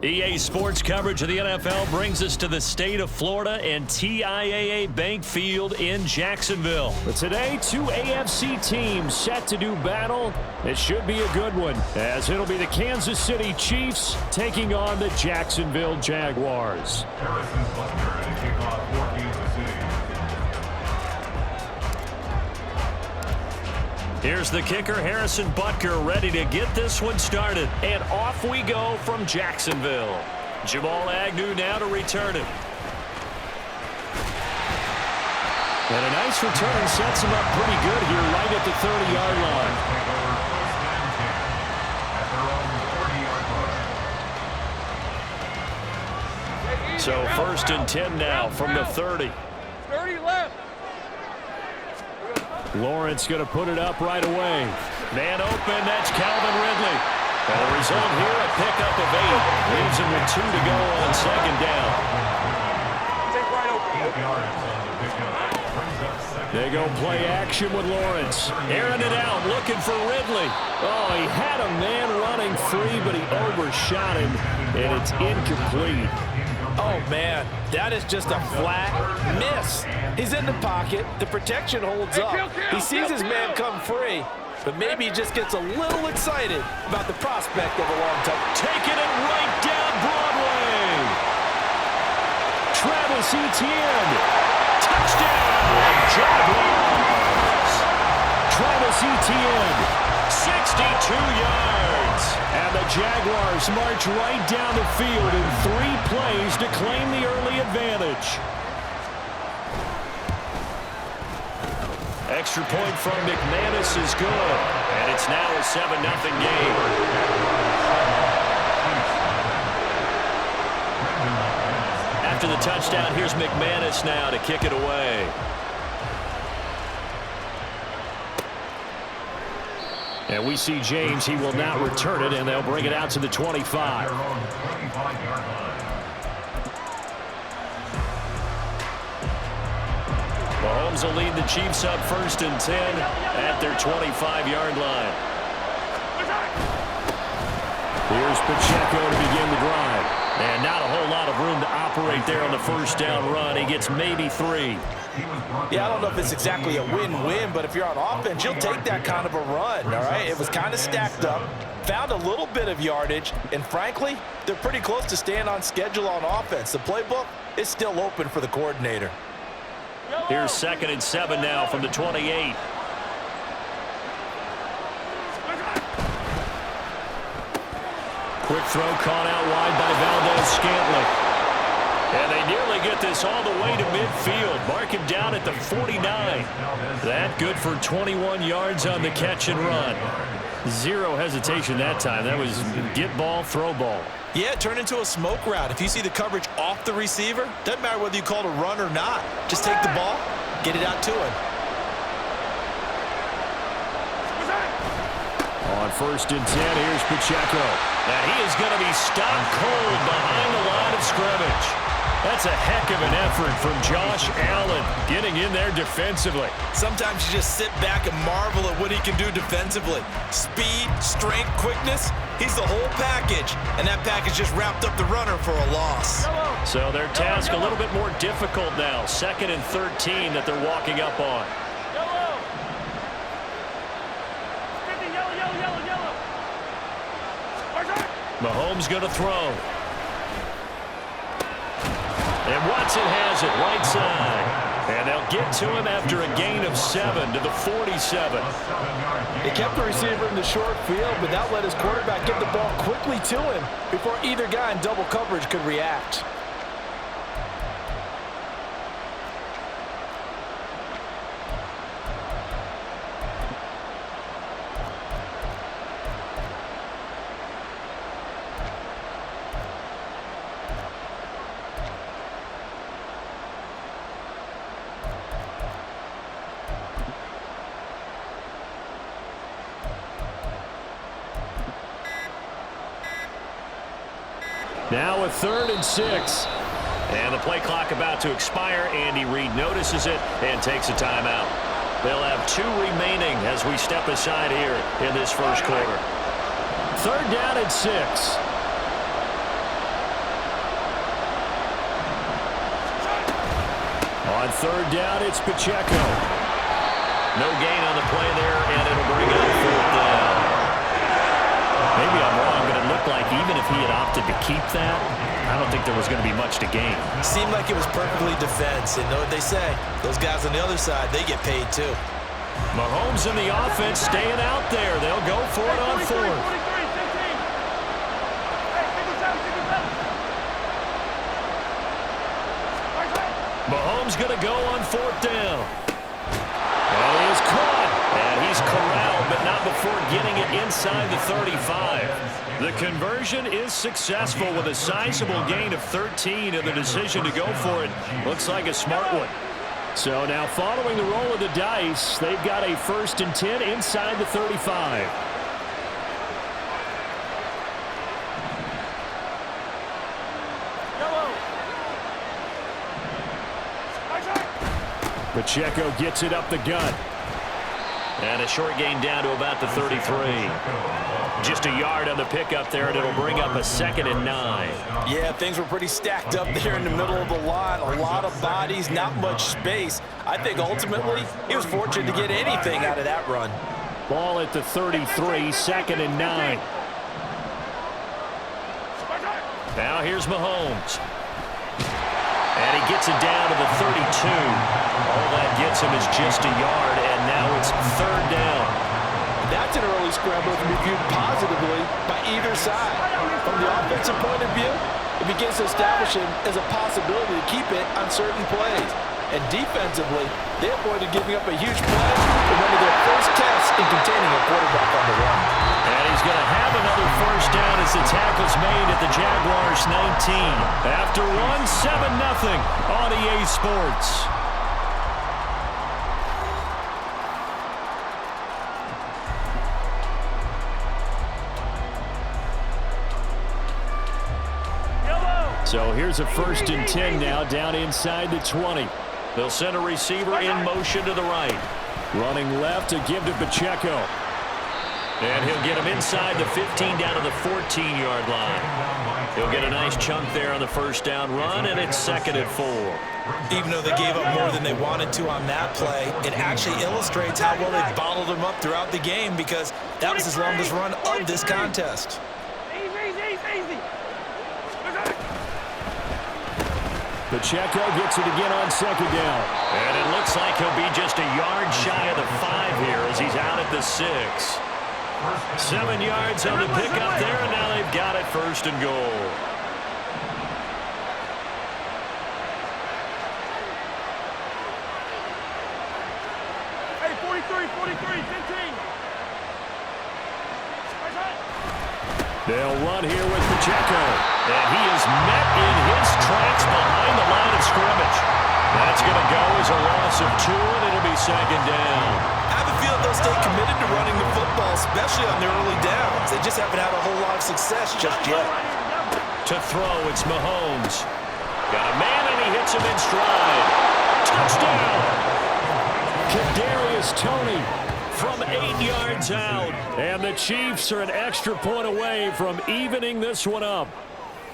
EA Sports coverage of the NFL brings us to the state of Florida and TIAA Bank Field in Jacksonville. But today, two AFC teams set to do battle. It should be a good one, as it'll be the Kansas City Chiefs taking on the Jacksonville Jaguars. Here's the kicker, Harrison Butker, ready to get this one started. And off we go from Jacksonville. Jamal Agnew now to return it. And a nice return sets him up pretty good here right at the 30-yard line. So 1st and 10 now from the 30. 30 left. Lawrence going to put it up right away. Man open, that's Calvin Ridley. And the result here, a pickup of 8. Leaves him with 2 to go on 2nd down. Take right open. They go play action with Lawrence. Airing it out, looking for Ridley. Oh, he had a man running free, but he overshot him, and it's incomplete. Oh, man, that is just a flat miss. He's in the pocket. The protection holds up. He sees his man come free, but maybe he just gets a little excited about the prospect of a long touch. Taking it right down Broadway. Travis Etienne. Touchdown, Jaguars. Travis Etienne. 62 yards. And the Jaguars march right down the field in 3 plays to claim the early advantage. Extra point from McManus is good. And it's now a 7-0 game. After the touchdown, here's McManus now to kick it away. And we see James. He will not return it, and they'll bring it out to the 25. Mahomes will lead the Chiefs up 1st and 10 at their 25-yard line. Here's Pacheco to begin the drive. And not a whole lot of room to operate there on the 1st down run. He gets maybe 3. Yeah, I don't know if it's exactly a win-win, but if you're on offense, you'll take that kind of a run, all right? It was kind of stacked up, found a little bit of yardage, and frankly, they're pretty close to staying on schedule on offense. The playbook is still open for the coordinator. Here's 2nd and 7 now from the 28. Quick throw caught out wide by Valdez-Scantling. And they nearly get this all the way to midfield. Mark him down at the 49. That good for 21 yards on the catch and run. Zero hesitation that time. That was get ball, throw ball. Yeah, it turned into a smoke route. If you see the coverage off the receiver, doesn't matter whether you call it a run or not. Just take the ball, get it out to him. On 1st and 10, here's Pacheco. And he is going to be stopped cold behind the line of scrimmage. That's a heck of an effort from Josh Allen getting in there defensively. Sometimes you just sit back and marvel at what he can do defensively. Speed, strength, quickness, he's the whole package. And that package just wrapped up the runner for a loss. So their task a little bit more difficult now. 2nd and 13 that they're walking up on. Mahomes going to throw. And Watson has it right side. And they'll get to him after a gain of 7 to the 47. They kept the receiver in the short field, but that let his quarterback get the ball quickly to him before either guy in double coverage could react. Now a 3rd and 6. And the play clock about to expire. Andy Reid notices it and takes a timeout. They'll have 2 remaining as we step aside here in this 1st quarter. 3rd down and 6. On third down, it's Pacheco. No gain on the play there, and it'll bring up fourth down. Maybe I'm wrong, but it looked like even if he had opted to keep that, I don't think there was going to be much to gain. Seemed like it was perfectly defense. And know what they say? Those guys on the other side, they get paid too. Mahomes and the offense staying out there. They'll go for it on fourth. Mahomes going to go on fourth down. And he is caught. And he's corralled, but not before getting it inside the 35. The conversion is successful with a sizable gain of 13, and the decision to go for it looks like a smart one. So now following the roll of the dice, they've got a 1st and 10 inside the 35. Pacheco gets it up the gut. And a short gain down to about the 33. Just a yard on the pickup there, and it'll bring up a 2nd and 9. Yeah, things were pretty stacked up there in the middle of the line. A lot of bodies, not much space. I think ultimately he was fortunate to get anything out of that run. Ball at the 33, 2nd and 9. Now here's Mahomes. And he gets it down to the 32. All that gets him is just a yard, and now it's 3rd down. That's an early scramble to be viewed positively by either side. From the offensive point of view, it begins to establish him as a possibility to keep it on certain plays. And defensively, they avoided giving up a huge play in one of their first tests in containing a quarterback on the run. And he's going to have another 1st down as the tackle's made at the Jaguars 19. After one, 7-0 on EA Sports. So here's a 1st and 10 now down inside the 20. They'll send a receiver in motion to the right. Running left to give to Pacheco. And he'll get him inside the 15 down to the 14-yard line. He'll get a nice chunk there on the 1st down run, and it's 2nd and 4. Even though they gave up more than they wanted to on that play, it actually illustrates how well they bottled them up throughout the game, because that was his longest run of this contest. Pacheco gets it again on 2nd down. And it looks like he'll be just a yard shy of the 5 here as he's out at the 6. 7 yards on the pickup there, and now they've got it 1st and goal. Hey, 43, 15. They'll run here with Pacheco. And he is met in his tracks behind the line of scrimmage. That's going to go as a loss of 2, and it'll be 2nd down. I have a feeling they'll stay committed to running the football, especially on their early downs. They just haven't had a whole lot of success just yet. To throw, it's Mahomes. Got a man, and he hits him in stride. Touchdown! Kadarius Toney from 8 yards out. And the Chiefs are an extra point away from evening this one up.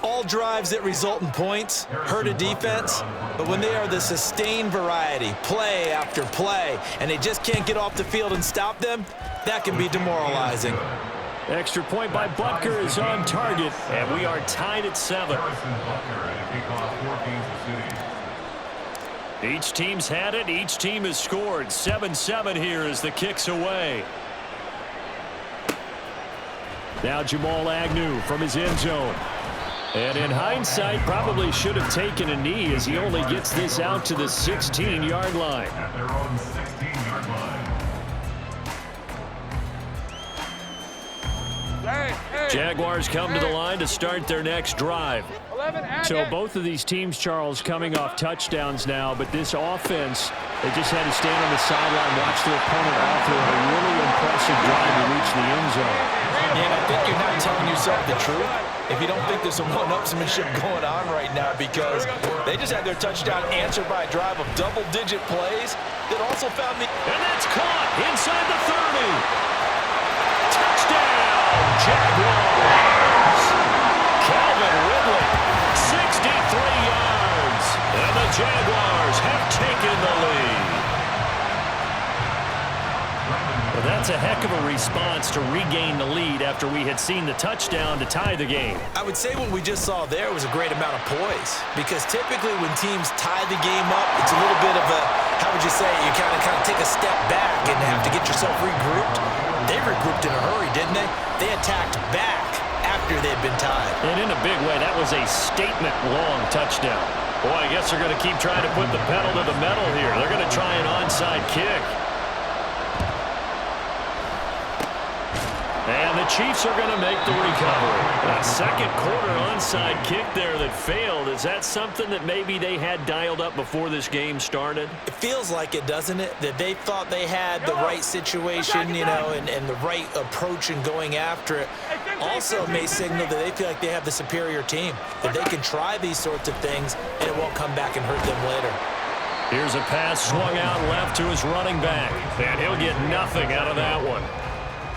All drives that result in points hurt a defense, but when they are the sustained variety, play after play, and they just can't get off the field and stop them, that can be demoralizing. Extra point by Butker is on target, and we are tied at 7. Each team's had it. Each team has scored. 7-7 here as the kick's away. Now Jamal Agnew from his end zone. And in hindsight, probably should have taken a knee as he only gets this out to the 16-yard line. Jaguars come to the line to start their next drive. So both of these teams, Charles, coming off touchdowns now, but this offense, they just had to stand on the sideline, watch their opponent offer a really impressive drive to reach the end zone. And I think you're not telling yourself the truth if you don't think there's some one-upsmanship going on right now, because they just had their touchdown answered by a drive of double-digit plays that also found the... And that's caught inside the 30. Touchdown, Jaguars. Calvin Ridley, 63 yards. And the Jaguars Jaguars have taken the lead. Well, that's a heck of a response to regain the lead after we had seen the touchdown to tie the game. I would say what we just saw there was a great amount of poise, because typically when teams tie the game up, it's a little bit of a, how would you say, you kind of take a step back and have to get yourself regrouped. They regrouped in a hurry, didn't they? They attacked back after they'd been tied. And in a big way, that was a statement-long touchdown. Boy, I guess they're going to keep trying to put the pedal to the metal here. They're going to try an onside kick. And the Chiefs are going to make the recovery. A second quarter onside kick there that failed. Is that something that maybe they had dialed up before this game started? It feels like it, doesn't it? That they thought they had the right situation, you know, and the right approach in going after it. Also may signal that they feel like they have the superior team, that they can try these sorts of things and it won't come back and hurt them later. Here's a pass swung out left to his running back. And he'll get nothing out of that one.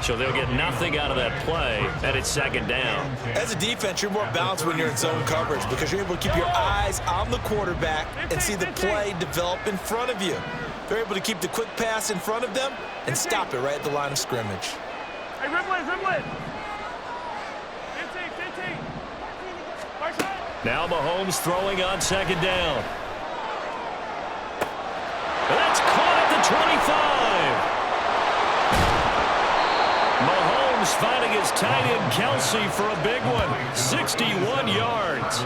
So they'll get nothing out of that play, and it's second down. As a defense, you're more balanced when you're in zone coverage because you're able to keep your eyes on the quarterback and see the play develop in front of you. They're able to keep the quick pass in front of them and stop it right at the line of scrimmage. Hey, Rimlin. 15. Now Mahomes throwing on second down. That's caught at the 25. Mahomes finding his tight end Kelsey for a big one. 61 yards.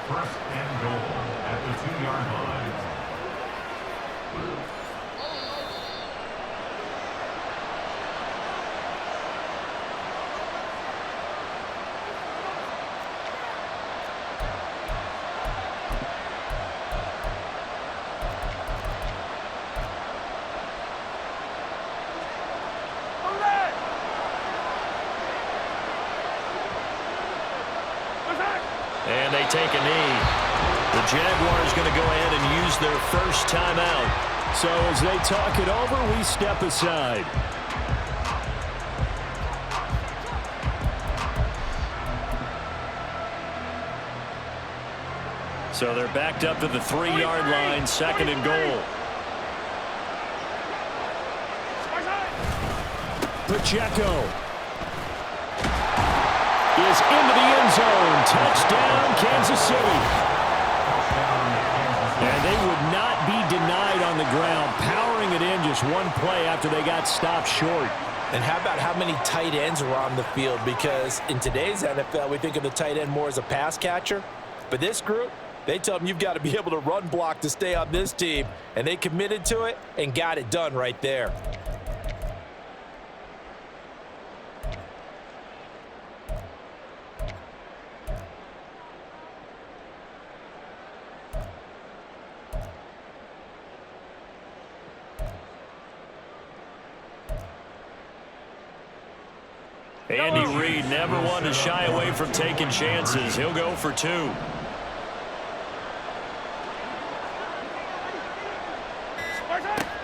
First and goal at the 2-yard line. And they take a knee. The Jaguars going to go ahead and use their first timeout. So as they talk it over, we step aside. So they're backed up to the 3-yard line, second and goal. Pacheco is into the end zone. Touchdown, Kansas City. And they would not be denied on the ground, powering it in just one play after they got stopped short. And how about how many tight ends were on the field? Because in today's NFL, we think of the tight end more as a pass catcher. But this group, they tell them you've got to be able to run block to stay on this team. And they committed to it and got it done right there. Andy Reid never one to shy away from taking chances. He'll go for 2.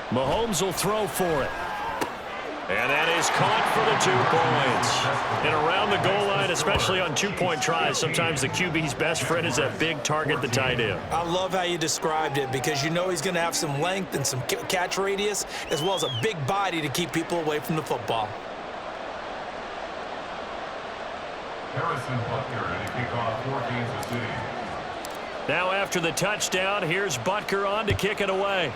Mahomes will throw for it. And that is caught for the 2 points. And around the goal line, especially on 2-point tries, sometimes the QB's best friend is that big target, the tight end. I love how you described it because you know he's going to have some length and some catch radius as well as a big body to keep people away from the football. Harrison Butker and a kickoff for Kansas City. Now after the touchdown, here's Butker on to kick it away.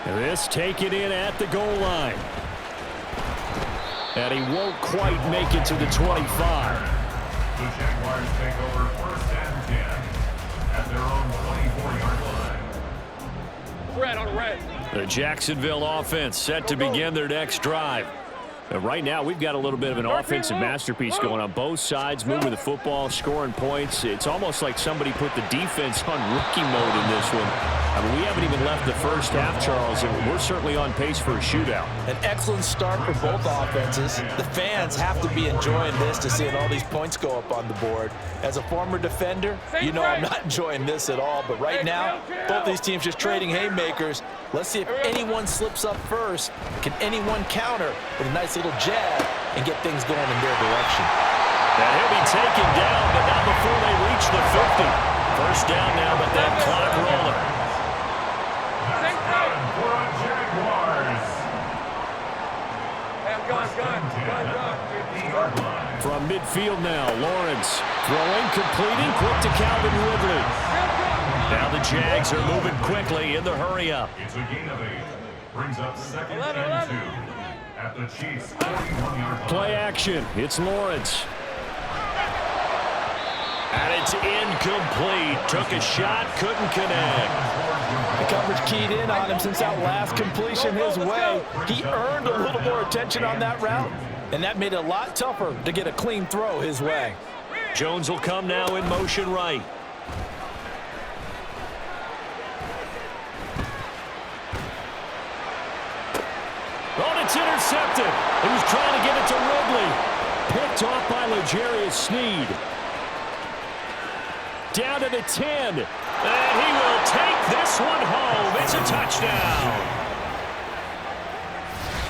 This taken in at the goal line. And he won't quite make it to the 25. The Jaguars take over first and 10 at their own 24-yard line. Red on red. The Jacksonville offense set to begin their next drive. And right now, we've got a little bit of an offensive masterpiece going on both sides, moving the football, scoring points. It's almost like somebody put the defense on rookie mode in this one. I mean, we haven't even left the first half, Charles, and we're certainly on pace for a shootout. An excellent start for both offenses. The fans have to be enjoying this to seeing all these points go up on the board. As a former defender, you know I'm not enjoying this at all. But right now, both these teams just trading haymakers. Let's see if anyone slips up first. Can anyone counter with a nice little jab and get things going in their direction? And he'll be taken down, but not before they reach the 40. First down now, but that clock rolling. Same play. For the Jaguars. Hey, I'm going. 50-yard line. From midfield now, Lawrence throwing, completing, quick to Calvin Ridley. Now the Jags are moving quickly in the hurry-up. It's a gain of 8. Brings up 2nd and 2 at the Chiefs' 41-yard line. Play action. It's Lawrence. And it's incomplete. Took a shot, couldn't connect. The coverage keyed in on him since that last completion his way. He earned a little more attention on that route, and that made it a lot tougher to get a clean throw his way. Jones will come now in motion right. Oh, it's intercepted. He was trying to get it to Ridley. Picked off by L'Jarius Sneed. Down to the 10. And he will take this one home. It's a touchdown.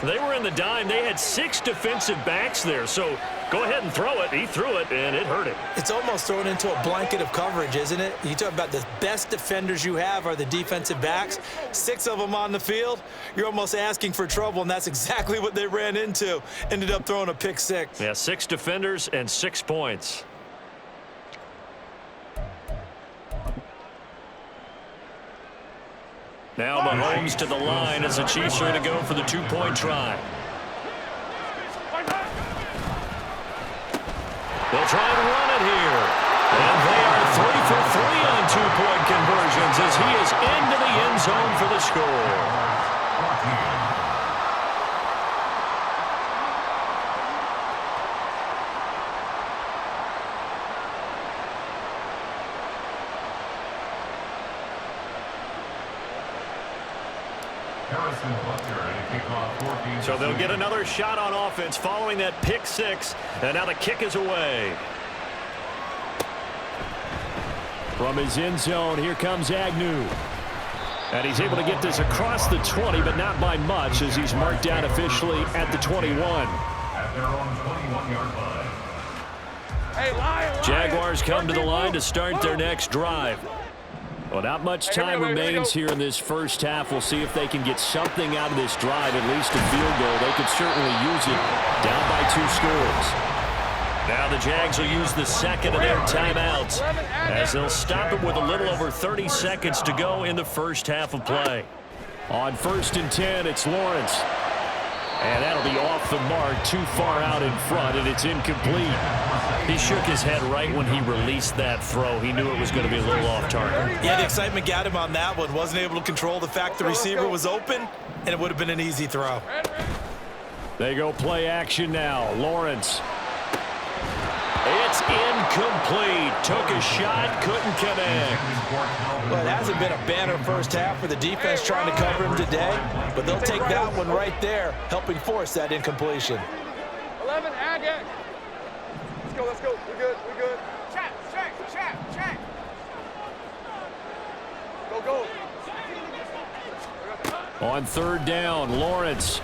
They were in the dime. They had 6 defensive backs there, so go ahead and throw it. He threw it, and it hurt him. It's almost thrown into a blanket of coverage, isn't it? You talk about the best defenders you have are the defensive backs. 6 of them on the field. You're almost asking for trouble, and that's exactly what they ran into. Ended up throwing a pick 6. Yeah, 6 defenders and 6 points. Now Mahomes to the line as the Chiefs are going to go for the 2-point try. They'll try and run it here. And they are 3 for 3 on 2-point conversions as he is into the end zone for the score. So they'll get another shot on offense following that pick 6, and now the kick is away. From his end zone, here comes Agnew. And he's able to get this across the 20, but not by much as he's marked down officially at the 21. At their own 21-yard line. Hey, Lion. Jaguars come to the line to start their next drive. Well, not much time remains here in this first half. We'll see if they can get something out of this drive, at least a field goal. They could certainly use it down by 2 scores. Now the Jags will use the second of their timeouts as they'll stop it with a little over 30 seconds to go in the first half of play. On 1st and 10, it's Lawrence. And that'll be off the mark, too far out in front, and it's incomplete. He shook his head right when he released that throw. He knew it was going to be a little off target. Yeah, the excitement got him on that one. Wasn't able to control the fact the receiver was open, and it would have been an easy throw. They go play action now. Lawrence. It's incomplete. Took a shot, couldn't connect. Well, it hasn't been a banner first half for the defense trying to cover him today, but they'll take that one right there, helping force that incompletion. 11, Agate. Let's go. We're good. Check. Go. On 3rd down, Lawrence.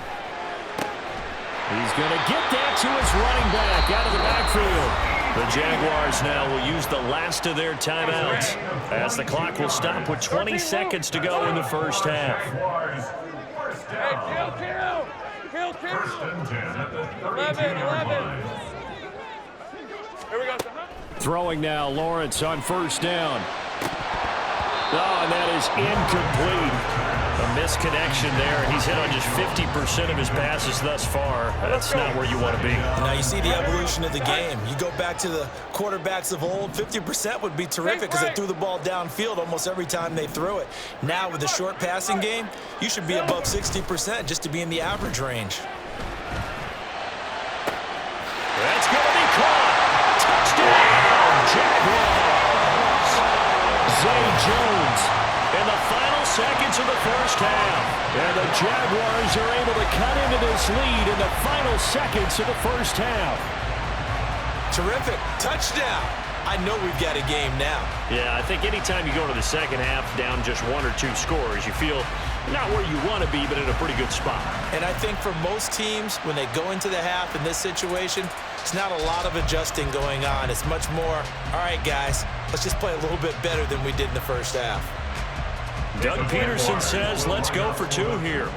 He's going to get that to his running back out of the backfield. The Jaguars now will use the last of their timeouts as the clock will stop with 20 seconds to go in the first half. Kill. First and 10 at the 11. 32-yard line. Here we go. Throwing now, Lawrence on 1st down. Oh, and that is incomplete. A misconnection there. He's hit on just 50% of his passes thus far. That's not where you want to be. Now you see the evolution of the game. You go back to the quarterbacks of old, 50% would be terrific because they threw the ball downfield almost every time they threw it. Now with the short passing game, you should be above 60% just to be in the average range. That's going to be caught. Touchdown, Jaguars. Zay Jones in the final seconds of the first half. And the Jaguars are able to cut into this lead in the final seconds of the first half. Terrific. Touchdown. I know we've got a game now. Yeah, I think anytime you go to the second half down just 1 or 2 scores, you feel not where you want to be, but in a pretty good spot. And I think for most teams, when they go into the half in this situation, it's not a lot of adjusting going on. It's much more, all right, guys, let's just play a little bit better than we did in the first half. Doug Peterson says, let's go for 2 here.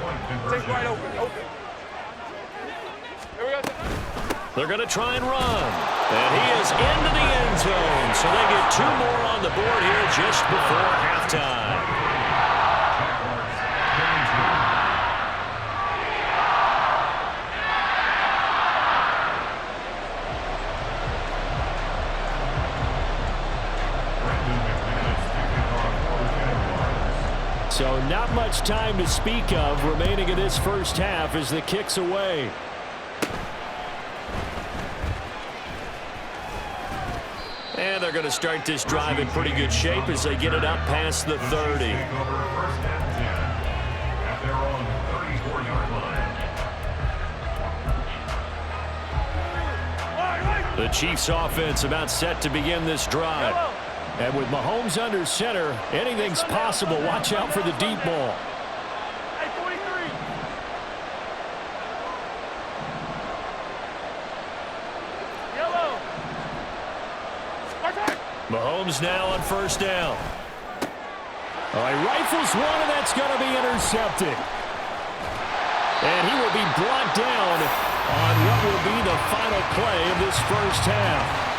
Take right open. Here we go. They're going to try and run. And he is into the end zone. So they get 2 more on the board here just before halftime. So not much time to speak of remaining in this first half as the kick's away. And they're going to start this drive in pretty good shape as they get it up past the 30. The Chiefs offense about set to begin this drive. And with Mahomes under center, anything's possible. Watch out for the deep ball. Hey, 43. Yellow. Mahomes now on first down. All right, rifles one, and that's going to be intercepted. And he will be brought down on what will be the final play of this first half.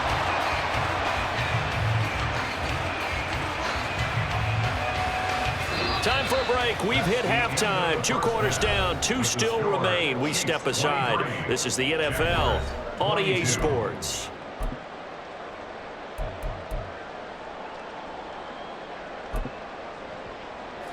Time for a break. We've hit halftime. 2 quarters down, 2 still remain. We step aside. This is the NFL on EA Sports.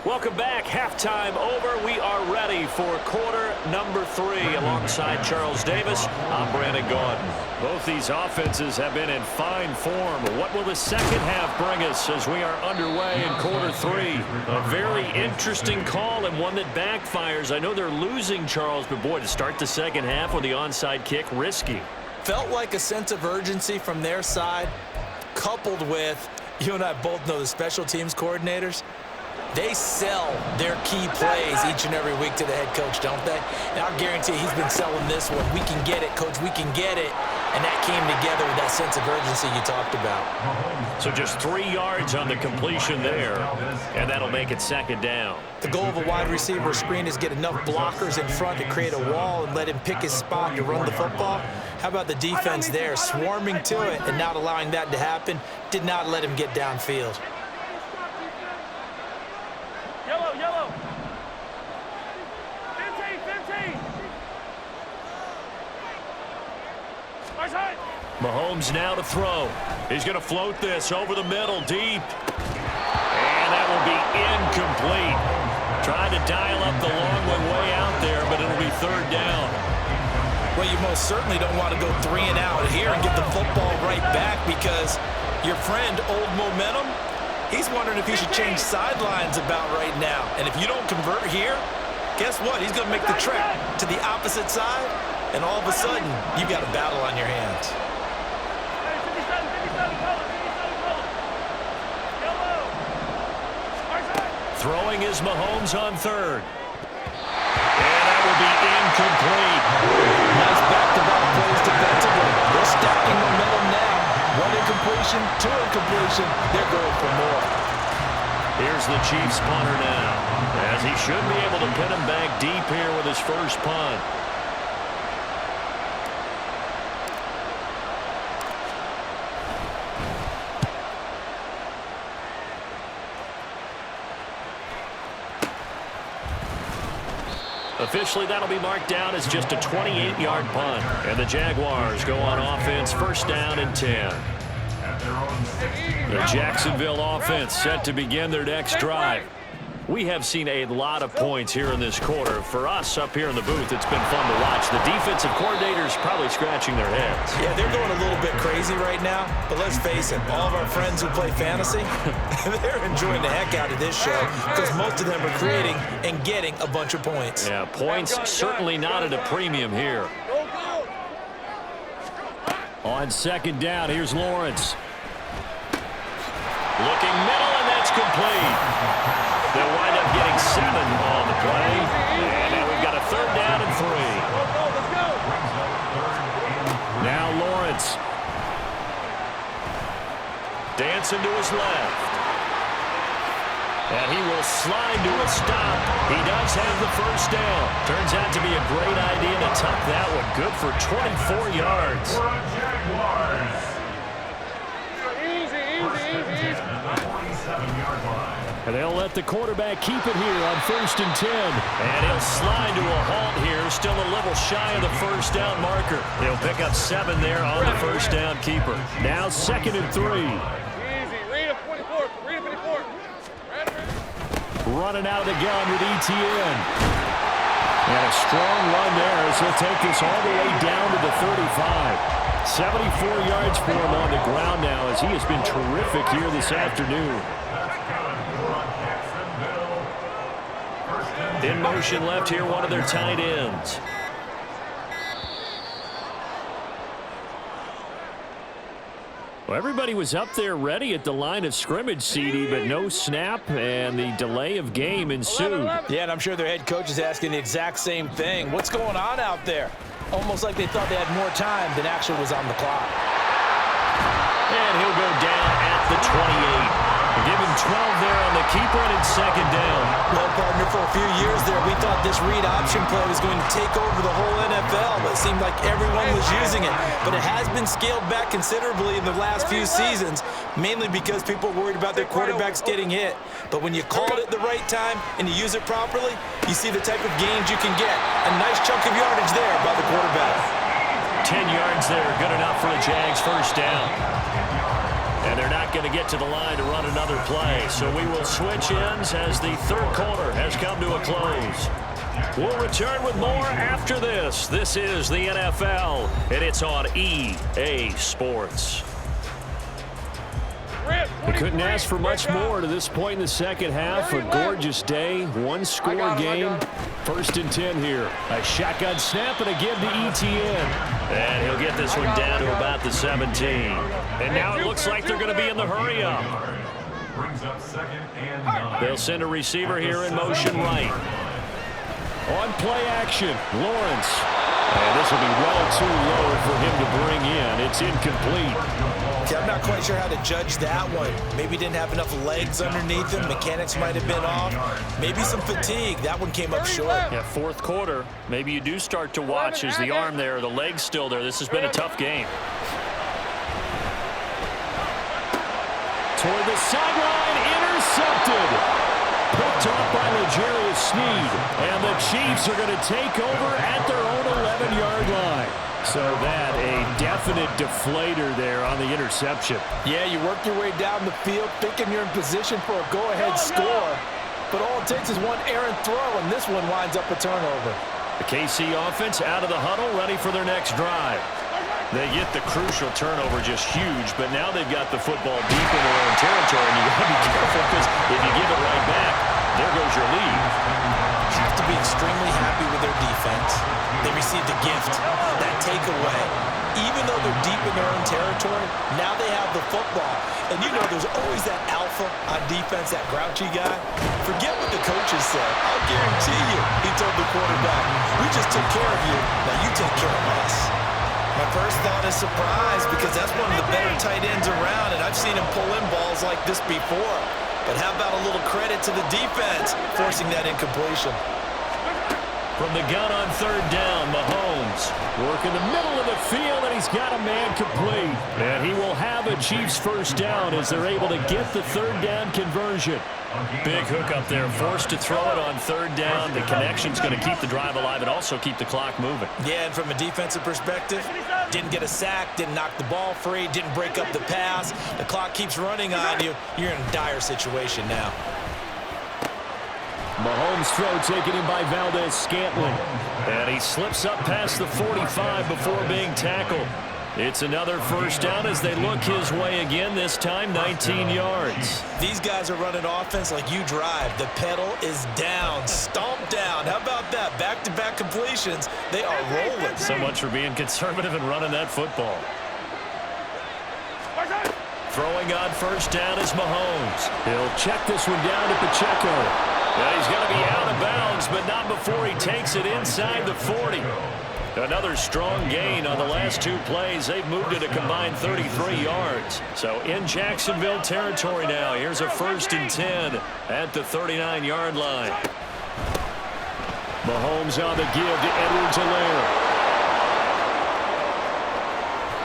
Welcome back. Halftime over. We are ready for quarter number 3. Alongside Charles Davis, I'm Brandon Gordon. Both these offenses have been in fine form. What will the second half bring us as we are underway in quarter 3? A very interesting call and one that backfires. I know they're losing, Charles, but boy, to start the second half with the onside kick, risky. Felt like a sense of urgency from their side, coupled with, you and I both know the special teams coordinators. They sell their key plays each and every week to the head coach, don't they? And I'll guarantee he's been selling this one. We can get it, coach. We can get it. And that came together with that sense of urgency you talked about. So just 3 yards on the completion there, and that'll make it second down. The goal of a wide receiver screen is get enough blockers in front to create a wall and let him pick his spot to run the football. How about the defense there, swarming to it and not allowing that to happen? Did not let him get downfield. Yellow. 15. Mahomes now to throw. He's going to float this over the middle, deep. And that will be incomplete. Trying to dial up the long one way out there, but it'll be third down. Well, you most certainly don't want to go 3 and out here and get the football right back because your friend, Old Momentum, he's wondering if he should change sidelines about right now. And if you don't convert here, guess what? He's going to make the trek to the opposite side, and all of a sudden, you've got a battle on your hands. Throwing is Mahomes on third. And that will be incomplete. Nice back-to-back plays defensively. They're stacking momentum now. 1 incompletion, 2 incompletion. They're going for more. Here's the Chiefs punter now, as he should be able to pin him back deep here with his first punt. Officially, that'll be marked down as just a 28-yard punt. And the Jaguars go on offense, first down and 10. The Jacksonville offense set to begin their next drive. We have seen a lot of points here in this quarter. For us up here in the booth, it's been fun to watch. The defensive coordinators probably scratching their heads. Yeah, they're going a little bit crazy right now, but let's face it, all of our friends who play fantasy, they're enjoying the heck out of this show because most of them are creating and getting a bunch of points. Yeah, points certainly not at a premium here. On second down, here's Lawrence. Looking middle, and that's complete. They'll wind up getting 7 on the play. And now we've got a 3rd down and 3. Let's go. Now Lawrence. Dancing to his left. And he will slide to a stop. He does have the 1st down. Turns out to be a great idea to tuck that one. Good for 24 yards. Easy. And they'll let the quarterback keep it here on 1st and 10. And he'll slide to a halt here. Still a little shy of the 1st down marker. They'll pick up 7 there on the 1st down keeper. Now 2nd and 3. Easy. Read a 24. Read a 54. Running out of the gun with ETN. And a strong run there as he'll take this all the way down to the 35. 74 yards for him on the ground now as he has been terrific here this afternoon. In motion left here, one of their tight ends. Well, everybody was up there ready at the line of scrimmage, CD, but no snap, and the delay of game ensued. Yeah, and I'm sure their head coach is asking the exact same thing. What's going on out there? Almost like they thought they had more time than actually was on the clock. And he'll go down at the 28. Give him 12 there on the keeper, and it's 2nd down. Well, partner, for a few years there, we thought this read option play was going to take over the whole NFL. It seemed like everyone was using it. But it has been scaled back considerably in the last few seasons, mainly because people are worried about their quarterbacks getting hit. But when you call it at the right time and you use it properly, you see the type of gains you can get. A nice chunk of yardage there by the quarterback. 10 yards there, good enough for the Jags' 1st down. And they're not going to get to the line to run another play. So we will switch ends as the 3rd quarter has come to a close. We'll return with more after this. This is the NFL, and it's on EA Sports. We couldn't ask for much more to this point in the 2nd half. A gorgeous day, 1-score game. 1st and 10 here. A shotgun snap and a give to ETN. And he'll get this one down to about the 17. And now it looks like they're going to be in the hurry-up. They'll send a receiver here in motion right. On play action, Lawrence. And this will be well too low for him to bring in. It's incomplete. Okay, I'm not quite sure how to judge that one. Maybe didn't have enough legs underneath him. Mechanics might have been off. Maybe some fatigue. That one came up short. Yeah, 4th quarter. Maybe you do start to watch as the arm there, the leg's still there. This has been a tough game. Toward the sideline, intercepted. Picked off by L'Jarius Sneed. And the Chiefs are going to take over at their own 11-yard line. So that a definite deflator there on the interception. Yeah, you work your way down the field thinking you're in position for a go-ahead score. But all it takes is one errant throw, and this one winds up a turnover. The KC offense out of the huddle, ready for their next drive. They get the crucial turnover, just huge, but now they've got the football deep in their own territory, and you got to be careful because if you give it right back, there goes your lead. Have to be extremely happy with their defense. They received a gift, that takeaway. Even though they're deep in their own territory, now they have the football. And you know there's always that alpha on defense, that grouchy guy. Forget what the coaches said. I'll guarantee you, he told the quarterback, we just took care of you, now you take care of us. My first thought is surprise because that's one of the better tight ends around, and I've seen him pull in balls like this before. But how about a little credit to the defense forcing that incompletion? From the gun on 3rd down, Mahomes working the middle of the field, and he's got a man complete. And he will have a Chiefs 1st down as they're able to get the 3rd down conversion. Big hook up there, forced to throw it on 3rd down. The connection's going to keep the drive alive and also keep the clock moving. Yeah, and from a defensive perspective, didn't get a sack, didn't knock the ball free, didn't break up the pass. The clock keeps running on you. You're in a dire situation now. Mahomes' throw taken in by Valdez-Scantling. And he slips up past the 45 before being tackled. It's another 1st down as they look his way again, this time 19 yards. These guys are running offense like you drive. The pedal is down, stomped down. How about that? Back-to-back completions. They are rolling. So much for being conservative and running that football. Throwing on first down is Mahomes. He'll check this one down to Pacheco. Now he's going to be out of bounds, but not before he takes it inside the 40. Another strong gain on the last two plays. They've moved it a combined 33 yards. So in Jacksonville territory now. Here's a 1st and 10 at the 39-yard line. Mahomes on the give to Edwards-Helaire.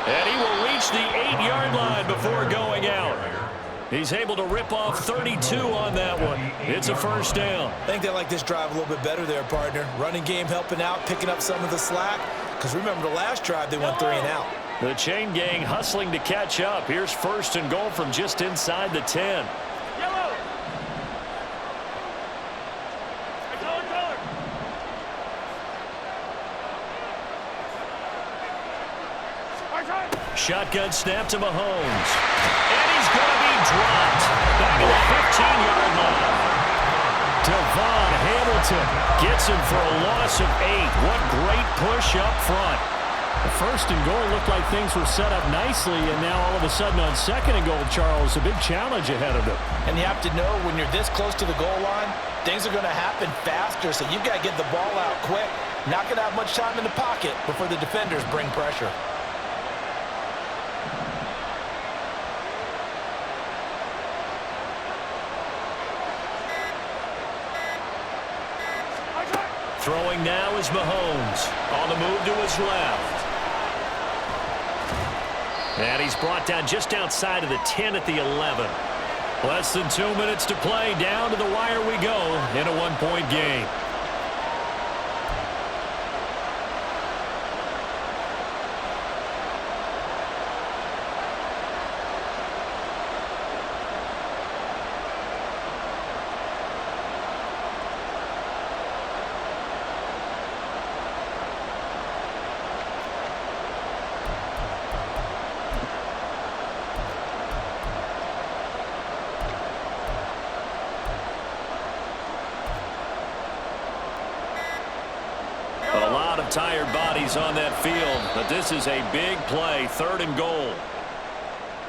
And he will reach the 8-yard line before going out. He's able to rip off 32 on that one. It's a 1st down. I think they like this drive a little bit better there, partner. Running game helping out, picking up some of the slack. Because remember the last drive, they went 3 and out. The chain gang hustling to catch up. Here's 1st and goal from just inside the 10. Yellow. Shotgun snap to Mahomes. And he's going to be dropped. Back at the 15-yard line. Devon Hamilton gets him for a loss of 8. What great push up front. The 1st and goal looked like things were set up nicely, and now all of a sudden on 2nd and goal, Charles, a big challenge ahead of them. And you have to know when you're this close to the goal line, things are going to happen faster, so you've got to get the ball out quick. Not going to have much time in the pocket before the defenders bring pressure. Throwing now is Mahomes. On the move to his left. And he's brought down just outside of the 10 at the 11. Less than 2 minutes to play. Down to the wire we go in a 1-point game. Tired bodies on that field, but this is a big play. 3rd and goal.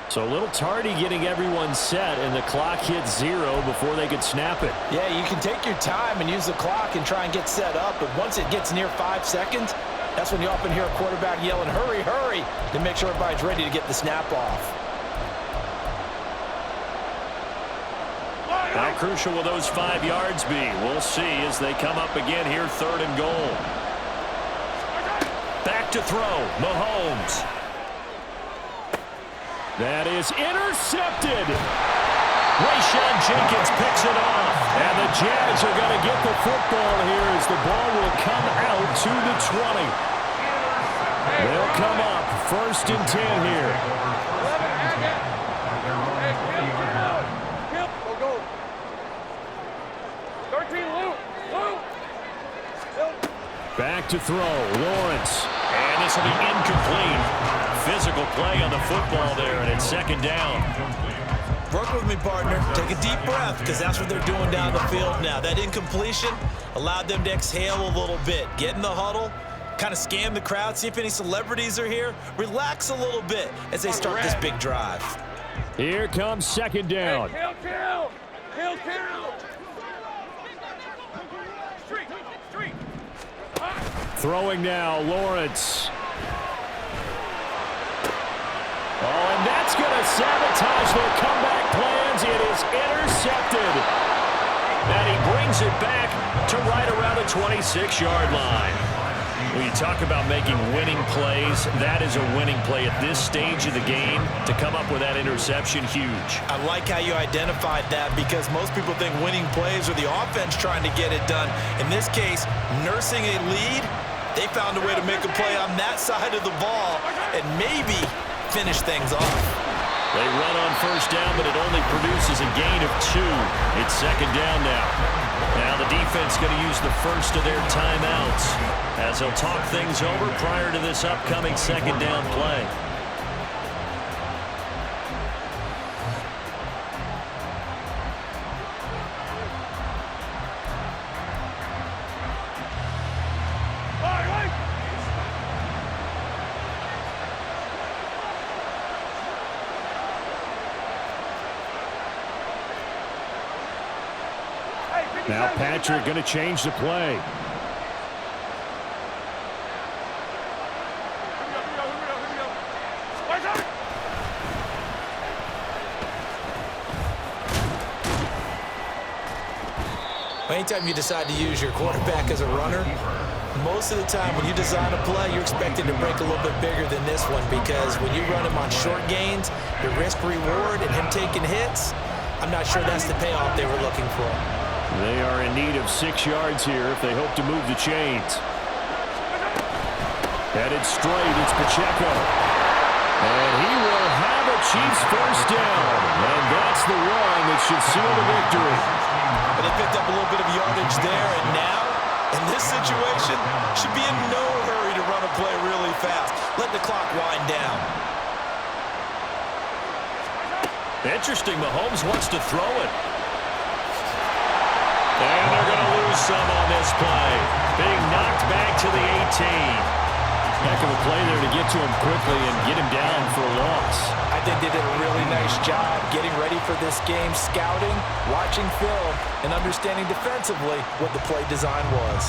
So a little tardy getting everyone set, and the clock hits 0 before they could snap it. Yeah, you can take your time and use the clock and try and get set up, but once it gets near 5 seconds, that's when you often hear a quarterback yelling, hurry, hurry, to make sure everybody's ready to get the snap off. How crucial will those 5 yards be? We'll see as they come up again here, 3rd and goal. Back to throw, Mahomes. That is intercepted. Rayshawn Jenkins picks it off. And the Jags are going to get the football here as the ball will come out to the 20. They'll come up 1st and 10 here. Go. 13, Luke. Back to throw, Lawrence. And this will be incomplete. Physical play on the football there, and it's 2nd down. Work with me, partner. Take a deep breath, because that's what they're doing down the field now. That incompletion allowed them to exhale a little bit. Get in the huddle, kind of scan the crowd, see if any celebrities are here. Relax a little bit as they start this big drive. Here comes 2nd down. Kill. Street. Throwing now, Lawrence. Oh, and that's going to sabotage their comeback plans. It is intercepted. And he brings it back to right around the 26-yard line. When you talk about making winning plays, that is a winning play at this stage of the game. To come up with that interception, huge. I like how you identified that, because most people think winning plays are the offense trying to get it done. In this case, nursing a lead, they found a way to make a play on that side of the ball and maybe finish things off. They run on 1st down, but it only produces a gain of 2. It's 2nd down now. Now the defense going to use the first of their timeouts as they'll talk things over prior to this upcoming 2nd down play. Now Patrick going to change the play. Anytime you decide to use your quarterback as a runner, most of the time when you design a play, you're expected to break a little bit bigger than this one, because when you run him on short gains, your risk-reward and him taking hits, I'm not sure that's the payoff they were looking for. They are in need of 6 yards here if they hope to move the chains. Headed straight, it's Pacheco. And he will have a Chiefs first down. And that's the one that should seal the victory. But they picked up a little bit of yardage there, and now, in this situation, should be in no hurry to run a play really fast. Let the clock wind down. Interesting, Mahomes wants to throw it. And they're going to lose some on this play. Being knocked back to the 18. Heck of a play there to get to him quickly and get him down for a loss. I think they did a really nice job getting ready for this game, scouting, watching film, and understanding defensively what the play design was.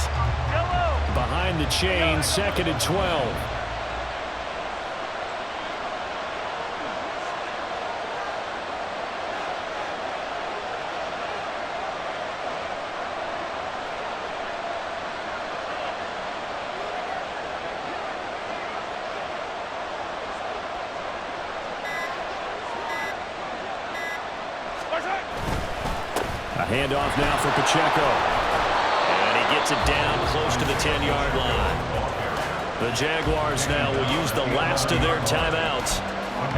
Behind the chain, 2nd and 12. A handoff now for Pacheco. And he gets it down close to the 10-yard line. The Jaguars now will use the last of their timeouts,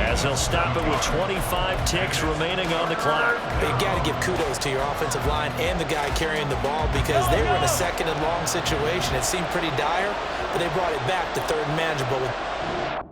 as they'll stop it with 25 ticks remaining on the clock. You got to give kudos to your offensive line and the guy carrying the ball, because they were in a 2nd and long situation. It seemed pretty dire, but they brought it back to 3rd and manageable.